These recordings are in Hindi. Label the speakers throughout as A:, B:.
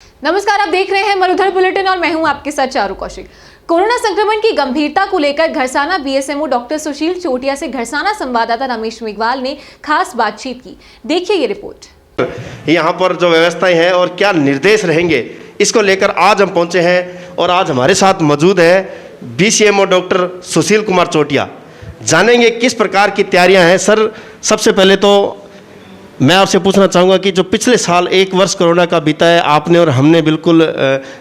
A: नमस्कार, आप देख रहे हैं मरुधर बुलेटिन और मैं हूं आपके साथ चारू कौशिक। कोरोना संक्रमण की गंभीरता को लेकर घरसाना बीएसएमओ डॉक्टर सुशील चोटिया से घरसाना संवाददाता रमेश मेघवाल ने खास बातचीत की। देखिए ये रिपोर्ट।
B: यहाँ पर जो व्यवस्थाएं हैं और क्या निर्देश रहेंगे, इसको लेकर आज हम पहुंचे हैं और आज हमारे साथ मौजूद है बीसीएमओ डॉक्टर सुशील कुमार चोटिया। जानेंगे किस प्रकार की तैयारियां हैं। सर, सबसे पहले तो मैं आपसे पूछना चाहूँगा कि जो पिछले साल 1 वर्ष कोरोना का बीता है, आपने और हमने बिल्कुल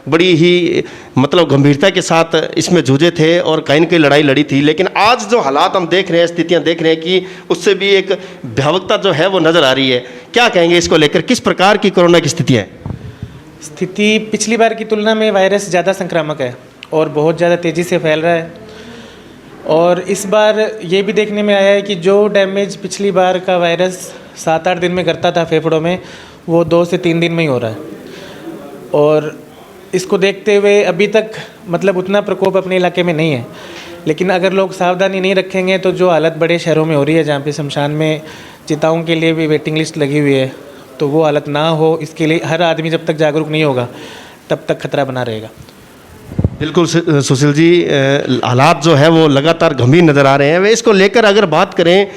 B: बड़ी ही मतलब गंभीरता के साथ इसमें जूझे थे और कहीं न कहीं लड़ाई लड़ी थी, लेकिन आज जो हालात हम देख रहे हैं, स्थितियां देख रहे हैं कि उससे भी एक भयावहता जो है वो नज़र आ रही है। क्या कहेंगे इसको लेकर, किस प्रकार की कोरोना की स्थिति है?
C: स्थिति पिछली बार की तुलना में वायरस ज़्यादा संक्रामक है और बहुत ज़्यादा तेज़ी से फैल रहा है। और इस बार ये भी देखने में आया है कि जो डैमेज पिछली बार का वायरस 7-8 दिन में करता था फेफड़ों में, वो 2 से 3 दिन में ही हो रहा है। और इसको देखते हुए अभी तक मतलब उतना प्रकोप अपने इलाके में नहीं है, लेकिन अगर लोग सावधानी नहीं रखेंगे तो जो हालत बड़े शहरों में हो रही है, जहाँ पे शमशान में चिताओं के लिए भी वेटिंग लिस्ट लगी हुई है, तो वो हालत ना हो, इसके लिए हर आदमी जब तक जागरूक नहीं होगा तब तक खतरा बना रहेगा।
B: बिल्कुल सुशील जी, हालात जो है वो लगातार गंभीर नज़र आ रहे हैं। वे इसको लेकर अगर बात करें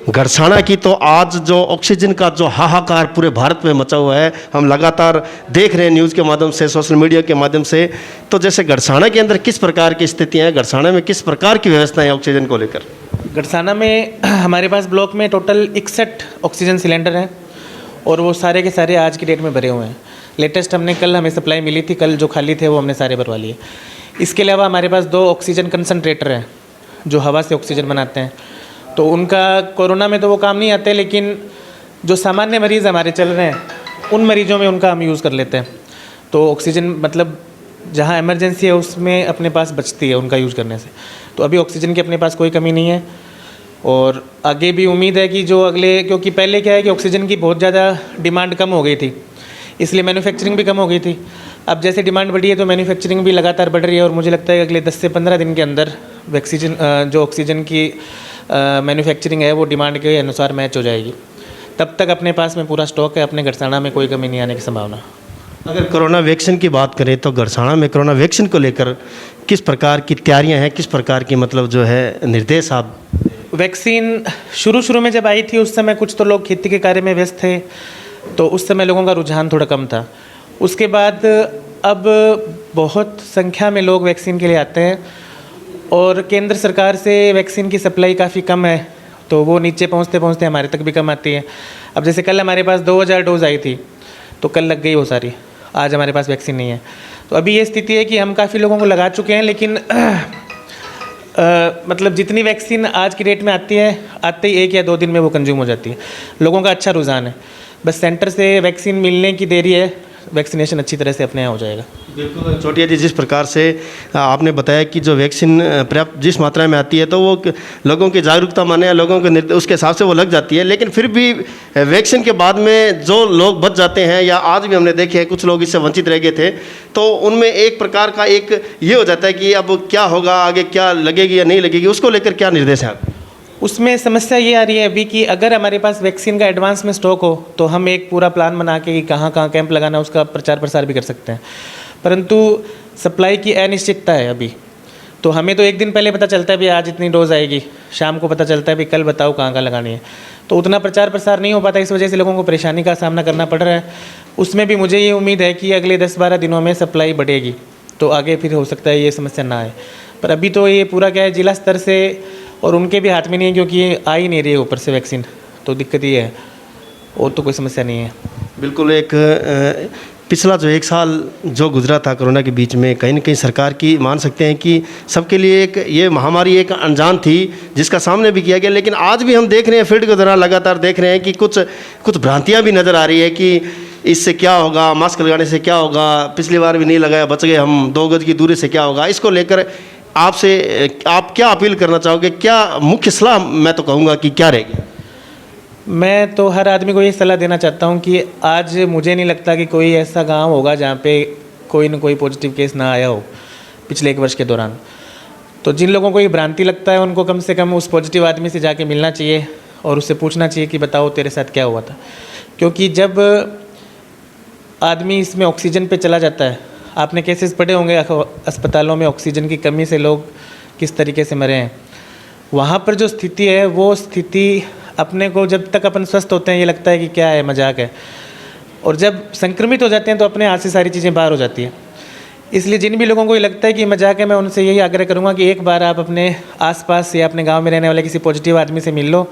B: घरसाना की, तो आज जो ऑक्सीजन का जो हाहाकार पूरे भारत में मचा हुआ है, हम लगातार देख रहे हैं न्यूज़ के माध्यम से, सोशल मीडिया के माध्यम से। तो जैसे घरसाना के अंदर किस प्रकार की स्थितियाँ हैं, घरसाना में किस प्रकार की व्यवस्थाएं हैं ऑक्सीजन को लेकर?
C: घरसाना में हमारे पास ब्लॉक में टोटल 61 ऑक्सीजन सिलेंडर हैं और वो सारे के सारे आज की डेट में भरे हुए हैं। लेटेस्ट हमें सप्लाई मिली थी, कल जो खाली थे वो हमने सारे भरवा लिए। इसके अलावा हमारे पास 2 ऑक्सीजन कंसनट्रेटर हैं जो हवा से ऑक्सीजन बनाते हैं, तो उनका कोरोना में तो वो काम नहीं आते, लेकिन जो सामान्य मरीज़ हमारे चल रहे हैं उन मरीजों में उनका हम यूज़ कर लेते हैं। तो ऑक्सीजन मतलब जहाँ इमरजेंसी है उसमें अपने पास बचती है उनका यूज़ करने से। तो अभी ऑक्सीजन की अपने पास कोई कमी नहीं है और आगे भी उम्मीद है कि जो अगले, क्योंकि पहले क्या है कि ऑक्सीजन की बहुत ज़्यादा डिमांड कम हो गई थी, इसलिए मैन्युफैक्चरिंग भी कम हो गई थी। अब जैसे डिमांड बढ़ी है तो मैन्युफैक्चरिंग भी लगातार बढ़ रही है और मुझे लगता है कि अगले 10 से 15 दिन के अंदर जो ऑक्सीजन की मैन्युफैक्चरिंग है वो डिमांड के अनुसार मैच हो जाएगी। तब तक अपने पास में पूरा स्टॉक है, अपने घरसाना में कोई कमी नहीं आने की संभावना।
B: अगर कोरोना वैक्सीन की बात करें तो घरसाना में कोरोना वैक्सीन को लेकर किस प्रकार की तैयारियां हैं, किस प्रकार की मतलब जो है निर्देश आप?
C: वैक्सीन शुरू में जब आई थी उस समय कुछ तो लोग खेती के कार्य में व्यस्त थे, तो उस समय लोगों का रुझान थोड़ा कम था। उसके बाद अब बहुत संख्या में लोग वैक्सीन के लिए आते हैं और केंद्र सरकार से वैक्सीन की सप्लाई काफ़ी कम है, तो वो नीचे पहुंचते पहुंचते हमारे तक भी कम आती है। अब जैसे कल हमारे पास 2000 डोज आई थी तो कल लग गई वो सारी, आज हमारे पास वैक्सीन नहीं है। तो अभी ये स्थिति है कि हम काफ़ी लोगों को लगा चुके हैं, लेकिन मतलब जितनी वैक्सीन आज की डेट में आती है, आते ही 1 या 2 दिन में वो कंज्यूम हो जाती है। लोगों का अच्छा रुझान है, बस सेंटर से वैक्सीन मिलने की देरी है, वैक्सीनेशन अच्छी तरह से अपने यहाँ हो जाएगा।
B: बिल्कुल चोटिया जी, जिस प्रकार से आपने बताया कि जो वैक्सीन पर्याप्त जिस मात्रा में आती है तो वो लोगों की जागरूकता माने या लोगों के उसके हिसाब से वो लग जाती है, लेकिन फिर भी वैक्सीन के बाद में जो लोग बच जाते हैं या आज भी हमने देखे हैं कुछ लोग इससे वंचित रह गए थे, तो उनमें एक प्रकार का एक ये हो जाता है कि अब क्या होगा, आगे क्या लगेगी या नहीं लगेगी, उसको लेकर क्या निर्देश है?
C: उसमें समस्या ये आ रही है अभी कि अगर हमारे पास वैक्सीन का एडवांस में स्टॉक हो तो हम एक पूरा प्लान बना के कहाँ कहाँ कैंप लगाना उसका प्रचार प्रसार भी कर सकते हैं, परंतु सप्लाई की अनिश्चितता है अभी। तो हमें तो एक दिन पहले पता चलता है भी आज इतनी डोज आएगी, शाम को पता चलता है भी कल बताओ कहाँ कहाँ लगानी है, तो उतना प्रचार प्रसार नहीं हो पाता। इस वजह से लोगों को परेशानी का सामना करना पड़ रहा है। उसमें भी मुझे ये उम्मीद है कि अगले 10-12 दिनों में सप्लाई बढ़ेगी तो आगे फिर हो सकता है ये समस्या ना आए, पर अभी तो ये पूरा क्या है जिला स्तर से और उनके भी हाथ में नहीं है, क्योंकि ये आ ही नहीं रही है ऊपर से वैक्सीन, तो दिक्कत ये है, और तो कोई समस्या नहीं है।
B: बिल्कुल, एक पिछला जो 1 साल जो गुजरा था कोरोना के बीच में, कहीं न कहीं सरकार की मान सकते हैं कि सबके लिए एक ये महामारी एक अनजान थी जिसका सामने भी किया गया, लेकिन आज भी हम देख रहे हैं फील्ड के दौरान लगातार देख रहे हैं कि कुछ भ्रांतियाँ भी नज़र आ रही है कि इससे क्या होगा, मास्क लगाने से क्या होगा, पिछली बार भी नहीं लगाया बच गए हम, 2 गज की दूरी से क्या होगा। इसको लेकर आपसे आप क्या अपील करना चाहोगे, क्या मुख्य सलाह मैं तो कहूँगा कि क्या रहेगी?
C: मैं तो हर आदमी को ये सलाह देना चाहता हूँ कि आज मुझे नहीं लगता कि कोई ऐसा गांव होगा जहाँ पे कोई न कोई पॉजिटिव केस ना आया हो पिछले 1 वर्ष के दौरान। तो जिन लोगों को ये भ्रांति लगता है उनको कम से कम उस पॉजिटिव आदमी से जाके मिलना चाहिए और उससे पूछना चाहिए कि बताओ तेरे साथ क्या हुआ था, क्योंकि जब आदमी इसमें ऑक्सीजन पे चला जाता है। आपने केसेस पढ़े होंगे अस्पतालों में ऑक्सीजन की कमी से लोग किस तरीके से मरे हैं। वहाँ पर जो स्थिति है वो स्थिति अपने को जब तक अपन स्वस्थ होते हैं ये लगता है कि क्या है, मजाक है, और जब संक्रमित हो जाते हैं तो अपने हाथ से सारी चीज़ें बाहर हो जाती हैं। इसलिए जिन भी लोगों को ये लगता है कि मजाक है, मैं उनसे यही आग्रह करूँगा कि एक बार आप अपने आसपास या अपने गांव में रहने वाले किसी पॉजिटिव आदमी से मिल लो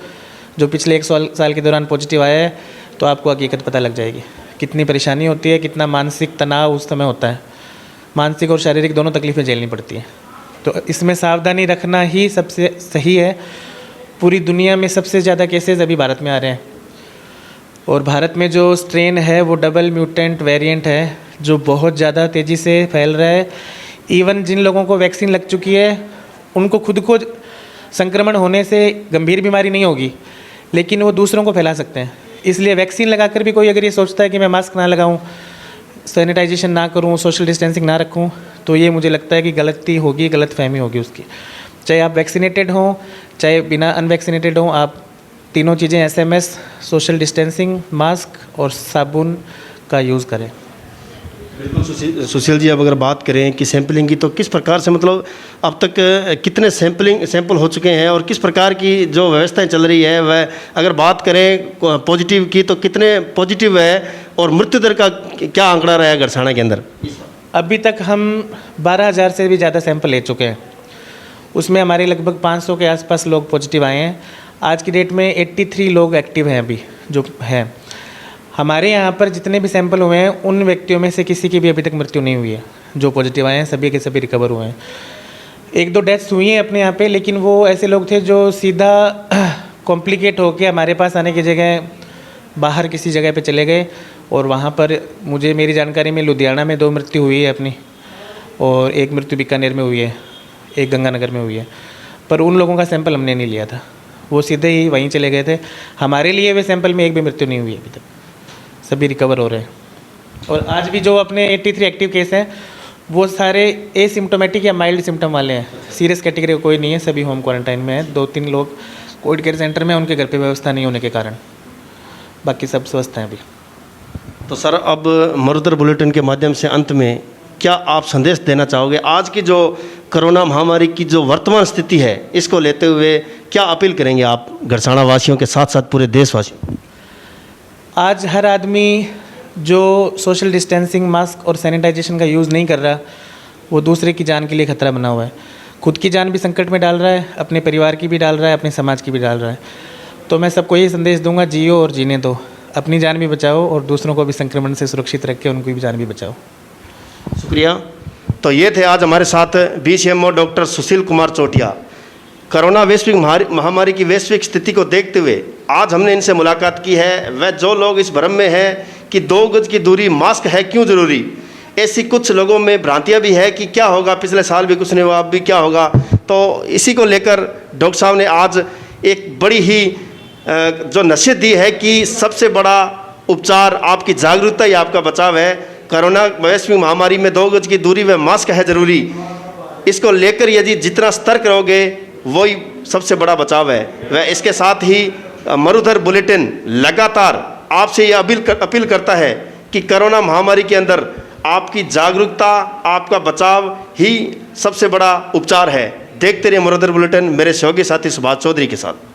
C: जो पिछले 1 साल के दौरान पॉजिटिव आया है, तो आपको हकीकत पता लग जाएगी कितनी परेशानी होती है, कितना मानसिक तनाव उस समय होता है। मानसिक और शारीरिक दोनों तकलीफ़ें झेलनी पड़ती हैं। तो इसमें सावधानी रखना ही सबसे सही है। पूरी दुनिया में सबसे ज़्यादा केसेस अभी भारत में आ रहे हैं, और भारत में जो स्ट्रेन है वो डबल म्यूटेंट वेरिएंट है जो बहुत ज़्यादा तेज़ी से फैल रहा है। इवन जिन लोगों को वैक्सीन लग चुकी है उनको खुद को संक्रमण होने से गंभीर बीमारी नहीं होगी, लेकिन वो दूसरों को फैला सकते हैं। इसलिए वैक्सीन लगाकर भी कोई अगर ये सोचता है कि मैं मास्क ना लगाऊं, सैनिटाइजेशन ना करूं, सोशल डिस्टेंसिंग ना रखूं, तो ये मुझे लगता है कि गलती होगी, गलतफहमी होगी उसकी। चाहे आप वैक्सीनेटेड हों चाहे बिना अनवैक्सीनेटेड हों, आप तीनों चीज़ें SMS, सोशल डिस्टेंसिंग, मास्क और साबुन का यूज़ करें।
B: बिल्कुल सुशील जी, अब अगर बात करें कि सैंपलिंग की, तो किस प्रकार से मतलब अब तक कितने सैंपल हो चुके हैं और किस प्रकार की जो व्यवस्थाएं चल रही है, वह अगर बात करें पॉजिटिव की तो कितने पॉजिटिव है और मृत्यु दर का क्या आंकड़ा रहा है गरसाना के अंदर?
C: अभी तक हम 12,000 से भी ज़्यादा सैंपल ले चुके हैं। उसमें हमारे लगभग 500 के आसपास लोग पॉजिटिव आए हैं। आज की डेट में 83 लोग एक्टिव हैं अभी जो हैं। हमारे यहाँ पर जितने भी सैंपल हुए हैं उन व्यक्तियों में से किसी की भी अभी तक मृत्यु नहीं हुई है। जो पॉजिटिव आए हैं सभी के सभी रिकवर हुए हैं। 1-2 डेथ्स हुई हैं अपने यहाँ पे, लेकिन वो ऐसे लोग थे जो सीधा कॉम्प्लिकेट होकर हमारे पास आने की जगह बाहर किसी जगह पे चले गए, और वहाँ पर मेरी जानकारी में लुधियाना में 2 मृत्यु हुई है अपनी, और 1 मृत्यु बीकानेर में हुई है, 1 गंगानगर में हुई है। पर उन लोगों का सैंपल हमने नहीं लिया था, वो सीधे ही वहीं चले गए थे। हमारे लिए वे सैंपल में 1 भी मृत्यु नहीं हुई अभी तक, सभी रिकवर हो रहे हैं। और आज भी जो अपने 83 एक्टिव केस हैं वो सारे एसिम्टोमेटिक या माइल्ड सिम्टम वाले हैं। सीरियस कैटेगरी कोई नहीं है, सभी होम क्वारंटाइन में है। 2-3 लोग कोविड केयर सेंटर में, उनके घर पे व्यवस्था नहीं होने के कारण, बाकी सब स्वस्थ हैं अभी।
B: तो सर, अब मरुधर बुलेटिन के माध्यम से अंत में क्या आप संदेश देना चाहोगे? आज की जो कोरोना महामारी की जो वर्तमान स्थिति है, इसको लेते हुए क्या अपील करेंगे आप गरसाना वासियों के साथ साथ पूरे देशवासियों?
C: आज हर आदमी जो सोशल डिस्टेंसिंग, मास्क और सैनिटाइजेशन का यूज़ नहीं कर रहा, वो दूसरे की जान के लिए खतरा बना हुआ है। खुद की जान भी संकट में डाल रहा है, अपने परिवार की भी डाल रहा है, अपने समाज की भी डाल रहा है। तो मैं सबको यही संदेश दूंगा, जियो और जीने दो, अपनी जान भी बचाओ और दूसरों को भी संक्रमण से सुरक्षित रख के उनकी भी जान भी बचाओ।
B: शुक्रिया। तो ये थे आज हमारे साथ BCMO डॉक्टर सुशील कुमार चोटिया। कोरोना वैश्विक महामारी की वैश्विक स्थिति को देखते हुए आज हमने इनसे मुलाकात की है। वह जो लोग इस भ्रम में हैं कि 2 गज की दूरी, मास्क है क्यों ज़रूरी, ऐसी कुछ लोगों में भ्रांतियां भी है कि क्या होगा, पिछले साल भी कुछ नहीं हुआ, अब भी क्या होगा। तो इसी को लेकर डॉक्टर साहब ने आज एक बड़ी ही जो नसीहत दी है कि सबसे बड़ा उपचार आपकी जागरूकता ही आपका बचाव है। कोरोना वैश्विक महामारी में 2 गज की दूरी व मास्क है ज़रूरी, इसको लेकर यदि जितना सतर्क रहोगे वही सबसे बड़ा बचाव है। वह इसके साथ ही मरुधर बुलेटिन लगातार आपसे ये अपील करता है कि कोरोना महामारी के अंदर आपकी जागरूकता, आपका बचाव ही सबसे बड़ा उपचार है। देखते रहिए मरुधर बुलेटिन मेरे सहयोगी साथी सुभाष चौधरी के साथ।